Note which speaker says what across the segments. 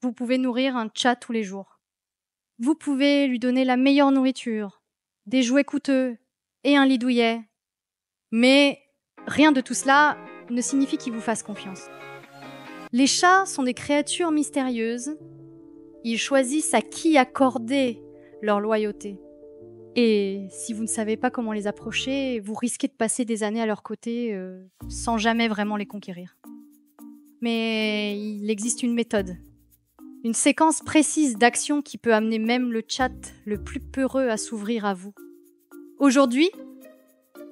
Speaker 1: vous pouvez nourrir un chat tous les jours. Vous pouvez lui donner la meilleure nourriture, des jouets coûteux et un lit douillet. Mais rien de tout cela ne signifie qu'il vous fasse confiance. Les chats sont des créatures mystérieuses. Ils choisissent à qui accorder leur loyauté. Et si vous ne savez pas comment les approcher, vous risquez de passer des années à leur côté sans jamais vraiment les conquérir. Mais il existe une méthode, une séquence précise d'actions qui peut amener même le chat le plus peureux à s'ouvrir à vous. Aujourd'hui,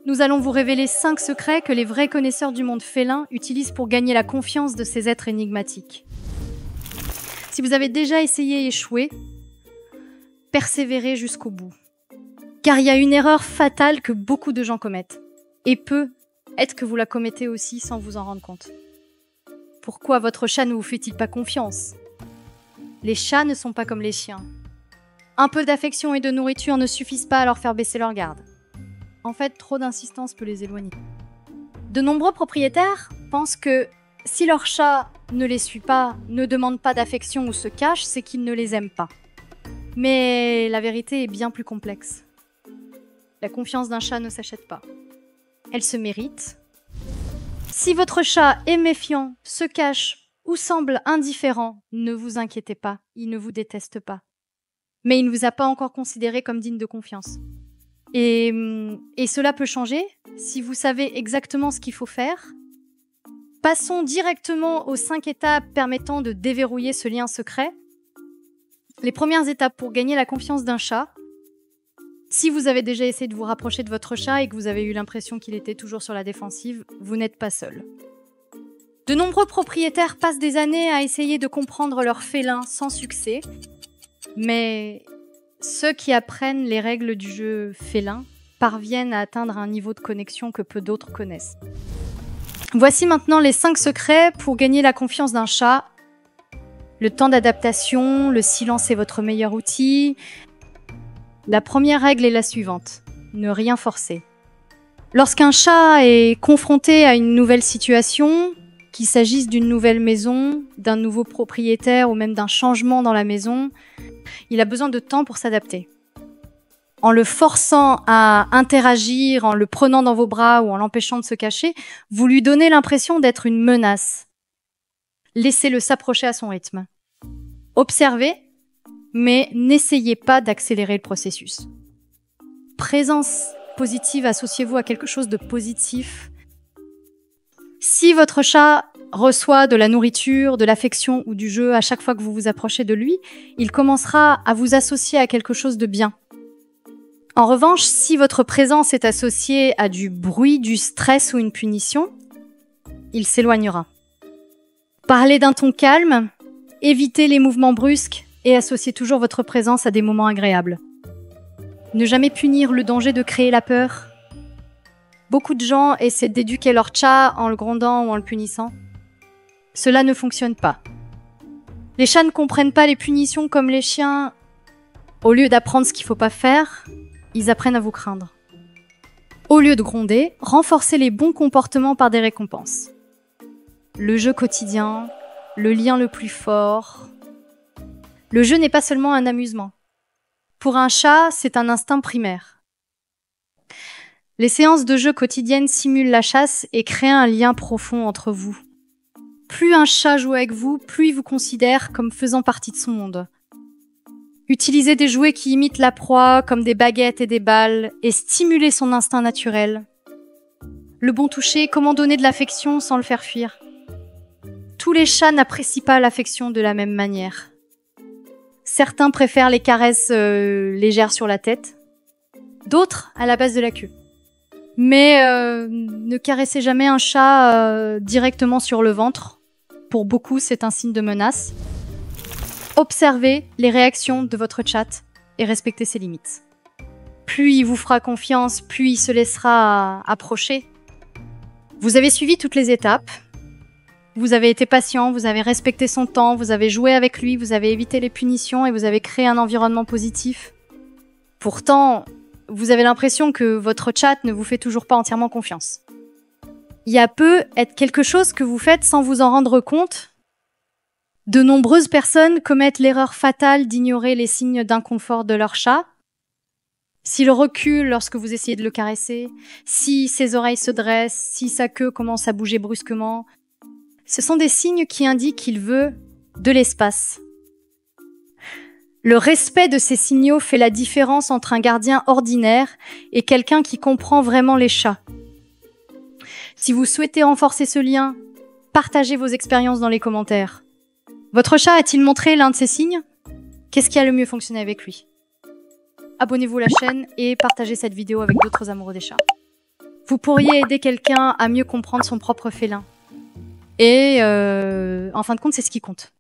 Speaker 1: nous allons vous révéler 5 secrets que les vrais connaisseurs du monde félin utilisent pour gagner la confiance de ces êtres énigmatiques. Si vous avez déjà essayé et échoué, persévérez jusqu'au bout. Car il y a une erreur fatale que beaucoup de gens commettent. Et peut-être que vous la commettez aussi sans vous en rendre compte. Pourquoi votre chat ne vous fait-il pas confiance ? Les chats ne sont pas comme les chiens. Un peu d'affection et de nourriture ne suffisent pas à leur faire baisser leur garde. En fait, trop d'insistance peut les éloigner. De nombreux propriétaires pensent que si leur chat ne les suit pas, ne demande pas d'affection ou se cache, c'est qu'ils ne les aiment pas. Mais la vérité est bien plus complexe. La confiance d'un chat ne s'achète pas. Elle se mérite. Si votre chat est méfiant, se cache ou semble indifférent, ne vous inquiétez pas, il ne vous déteste pas. Mais il ne vous a pas encore considéré comme digne de confiance. Et cela peut changer si vous savez exactement ce qu'il faut faire. Passons directement aux 5 étapes permettant de déverrouiller ce lien secret. Les premières étapes pour gagner la confiance d'un chat. Si vous avez déjà essayé de vous rapprocher de votre chat et que vous avez eu l'impression qu'il était toujours sur la défensive, vous n'êtes pas seul. De nombreux propriétaires passent des années à essayer de comprendre leur félin sans succès. Mais ceux qui apprennent les règles du jeu félin parviennent à atteindre un niveau de connexion que peu d'autres connaissent. Voici maintenant les 5 secrets pour gagner la confiance d'un chat. Le temps d'adaptation, le silence est votre meilleur outil. La première règle est la suivante, ne rien forcer. Lorsqu'un chat est confronté à une nouvelle situation, qu'il s'agisse d'une nouvelle maison, d'un nouveau propriétaire ou même d'un changement dans la maison, il a besoin de temps pour s'adapter. En le forçant à interagir, en le prenant dans vos bras ou en l'empêchant de se cacher, vous lui donnez l'impression d'être une menace. Laissez-le s'approcher à son rythme. Observez, mais n'essayez pas d'accélérer le processus. Présence positive, associez-vous à quelque chose de positif. Si votre chat reçoit de la nourriture, de l'affection ou du jeu à chaque fois que vous vous approchez de lui, il commencera à vous associer à quelque chose de bien. En revanche, si votre présence est associée à du bruit, du stress ou une punition, il s'éloignera. Parlez d'un ton calme, évitez les mouvements brusques et associez toujours votre présence à des moments agréables. Ne jamais punir le danger de créer la peur. Beaucoup de gens essaient d'éduquer leur chat en le grondant ou en le punissant. Cela ne fonctionne pas. Les chats ne comprennent pas les punitions comme les chiens. Au lieu d'apprendre ce qu'il ne faut pas faire, ils apprennent à vous craindre. Au lieu de gronder, renforcez les bons comportements par des récompenses. Le jeu quotidien, le lien le plus fort. Le jeu n'est pas seulement un amusement. Pour un chat, c'est un instinct primaire. Les séances de jeu quotidiennes simulent la chasse et créent un lien profond entre vous. Plus un chat joue avec vous, plus il vous considère comme faisant partie de son monde. Utilisez des jouets qui imitent la proie, comme des baguettes et des balles, et stimulez son instinct naturel. Le bon toucher, comment donner de l'affection sans le faire fuir. Tous les chats n'apprécient pas l'affection de la même manière. Certains préfèrent les caresses légères sur la tête, d'autres à la base de la queue. Mais ne caressez jamais un chat directement sur le ventre. Pour beaucoup, c'est un signe de menace. Observez les réactions de votre chat et respectez ses limites. Plus il vous fera confiance, plus il se laissera approcher. Vous avez suivi toutes les étapes. Vous avez été patient, vous avez respecté son temps, vous avez joué avec lui, vous avez évité les punitions et vous avez créé un environnement positif. Pourtant, vous avez l'impression que votre chat ne vous fait toujours pas entièrement confiance. Il y a peut être quelque chose que vous faites sans vous en rendre compte. De nombreuses personnes commettent l'erreur fatale d'ignorer les signes d'inconfort de leur chat. S'il recule lorsque vous essayez de le caresser, si ses oreilles se dressent, si sa queue commence à bouger brusquement, ce sont des signes qui indiquent qu'il veut de l'espace. Le respect de ces signaux fait la différence entre un gardien ordinaire et quelqu'un qui comprend vraiment les chats. Si vous souhaitez renforcer ce lien, partagez vos expériences dans les commentaires. Votre chat a-t-il montré l'un de ces signes? Qu'est-ce qui a le mieux fonctionné avec lui? Abonnez-vous à la chaîne et partagez cette vidéo avec d'autres amoureux des chats. Vous pourriez aider quelqu'un à mieux comprendre son propre félin. Et en fin de compte, c'est ce qui compte.